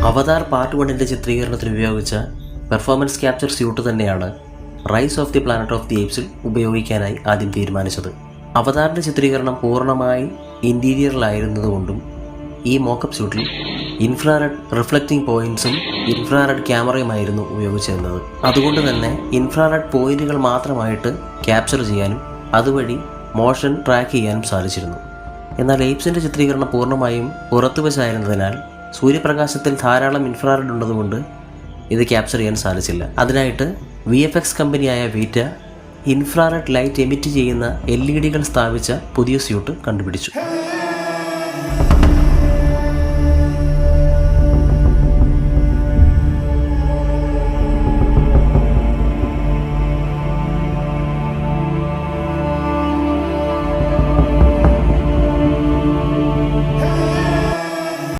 അവതാർ part 1 ചിത്രീകരണത്തിന് ഉപയോഗിച്ച performance capture suit തന്നെയാണ് rise of the planet of the ഏപ്സിൽ ഉപയോഗിക്കാനായി ആദ്യം തീരുമാനിച്ചത്. അവതാറിൻ്റെ ചിത്രീകരണം പൂർണ്ണമായി ഇൻറ്റീരിയറിലായിരുന്നതുകൊണ്ടും ഈ മോക്കപ്പ് സ്യൂട്ടിൽ ഇൻഫ്രാറെഡ് റിഫ്ലക്റ്റിംഗ് പോയിൻറ്റ്സും ഇൻഫ്രാറെഡ് ക്യാമറയുമായിരുന്നു ഉപയോഗിച്ചിരുന്നത്. അതുകൊണ്ട് തന്നെ ഇൻഫ്രാറെഡ് പോയിൻറ്റുകൾ മാത്രമായിട്ട് ക്യാപ്ചർ ചെയ്യാനും അതുവഴി മോഷൻ ട്രാക്ക് ചെയ്യാനും സാധിച്ചിരുന്നു. എന്നാൽ ഏപ്സിൻ്റെ ചിത്രീകരണം പൂർണ്ണമായും പുറത്തുവച്ചായിരുന്നതിനാൽ സൂര്യപ്രകാശത്തിൽ ധാരാളം ഇൻഫ്രാറെഡ് ഉള്ളതുകൊണ്ട് ഇത് ക്യാപ്ചർ ചെയ്യാൻ സാധിച്ചില്ല. അതിനായിട്ട് VFX കമ്പനിയായ വീറ്റ ഇൻഫ്രാറെഡ് ലൈറ്റ് എമിറ്റ് ചെയ്യുന്ന LED സ്ഥാപിച്ച പുതിയ സ്യൂട്ട് കണ്ടുപിടിച്ചു.